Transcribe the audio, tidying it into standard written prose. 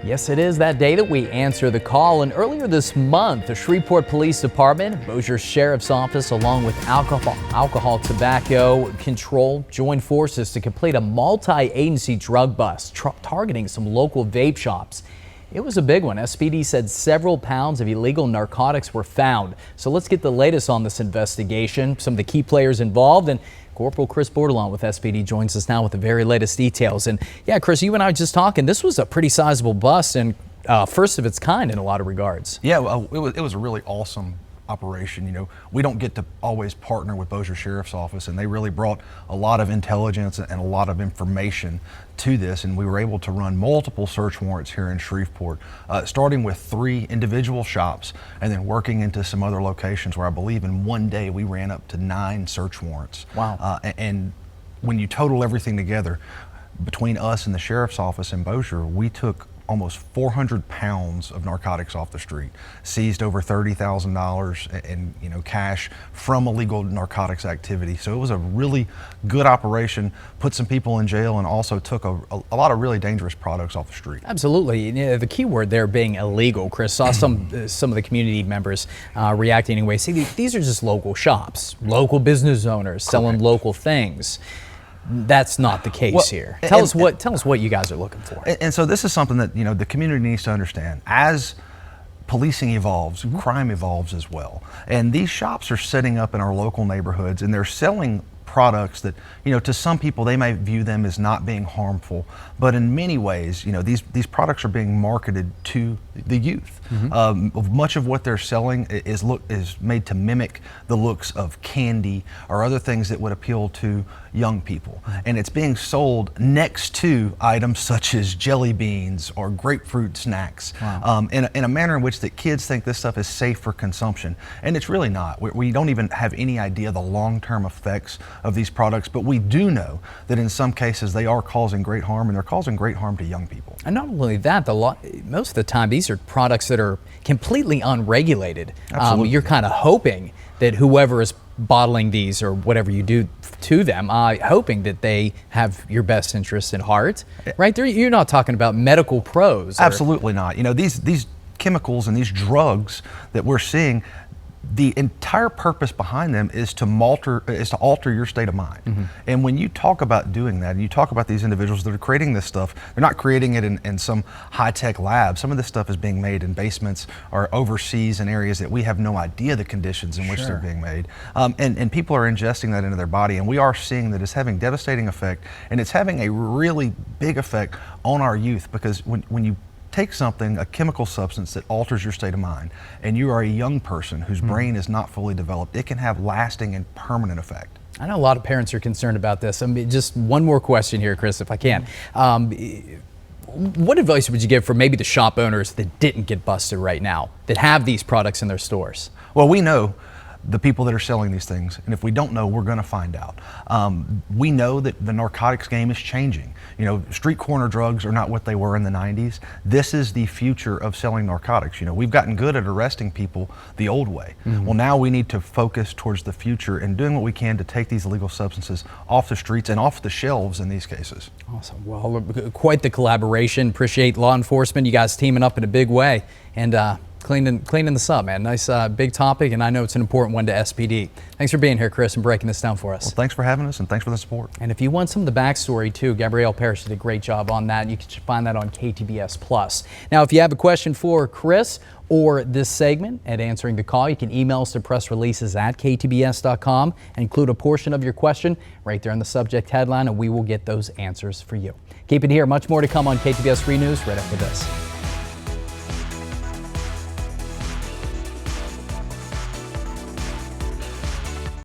Yes, it is that day that we answer the call. And earlier this month, the Shreveport Police Department, Bossier Sheriff's Office, along with alcohol, tobacco control, joined forces to complete a multi-agency drug bust targeting some local vape shops. It was a big one. SPD said several pounds of illegal narcotics were found. So let's get the latest on this investigation, some of the key players involved, and Corporal Chris Bordelon with SPD joins us now with the very latest details. And yeah, Chris, you and I were just talking. This was a pretty sizable bust and first of its kind in a lot of regards. Yeah, it was a really awesome operation. You know, we don't get to always partner with Bossier Sheriff's Office, and they really brought a lot of intelligence and a lot of information to this, and we were able to run multiple search warrants here in Shreveport, starting with 3 individual shops and then working into some other locations where I believe in one day we ran up to 9 search warrants. Wow. And when you total everything together, between us and the Sheriff's Office in Bossier, we took almost 400 pounds of narcotics off the street, seized over $30,000 in cash from illegal narcotics activity. So it was a really good operation, put some people in jail, and also took a lot of really dangerous products off the street. Absolutely. The key word there being illegal. Chris, saw some of the community members reacting anyway. See, these are just local shops, local business owners selling local things. That's not the case here. Tell us what you guys are looking for. And so this is something that the community needs to understand. As policing evolves, crime evolves as well. And these shops are setting up in our local neighborhoods, and they're selling products that, to some people they may view them as not being harmful, but in many ways, these products are being marketed to the youth. Much of what they're selling is made to mimic the looks of candy or other things that would appeal to young people, and it's being sold next to items such as jelly beans or grapefruit snacks. Wow. In a manner in which the kids think this stuff is safe for consumption, and it's really not. We don't even have any idea the long-term effects of these products, but we do know that in some cases they are causing great harm, and they're causing great harm to young people. And not only that, most of the time these are products that are completely unregulated. Absolutely. You're kind of hoping that whoever is bottling these or whatever you do to them, hoping that they have your best interests in heart, right? You're not talking about medical pros. Absolutely not. These chemicals and these drugs that we're seeing, the entire purpose behind them is to alter your state of mind. And when you talk about doing that, and you talk about these individuals that are creating this stuff, they're not creating it in some high-tech lab. Some of this stuff is being made in basements or overseas in areas that we have no idea the conditions in which they're being made. And people are ingesting that into their body, and we are seeing that it's having devastating effect, and it's having a really big effect on our youth, because when you take something, a chemical substance that alters your state of mind, and you are a young person whose brain is not fully developed, it can have lasting and permanent effect. I know a lot of parents are concerned about this. Just one more question here, Chris, if I can. What advice would you give for maybe the shop owners that didn't get busted right now, that have these products in their stores? Well, we know the people that are selling these things, and if we don't know, we're going to find out. We know that the narcotics game is changing. Street corner drugs are not what they were in the 90s. This is the future of selling narcotics. We've gotten good at arresting people the old way. Well, now we need to focus towards the future and doing what we can to take these illegal substances off the streets and off the shelves in these cases. Awesome. Well, quite the collaboration. Appreciate law enforcement. You guys teaming up in a big way and cleaning this up, man. Nice big topic, and I know it's an important one to SPD. Thanks for being here, Chris, and breaking this down for us. Well, thanks for having us, and thanks for the support. And if you want some of the backstory too, Gabrielle Parrish did a great job on that. You can find that on KTBS Plus. Now, if you have a question for Chris or this segment at Answering the Call, you can email us to pressreleases@ktbs.com and include a portion of your question right there in the subject headline, and we will get those answers for you. Keep it here. Much more to come on KTBS 3 News right after this.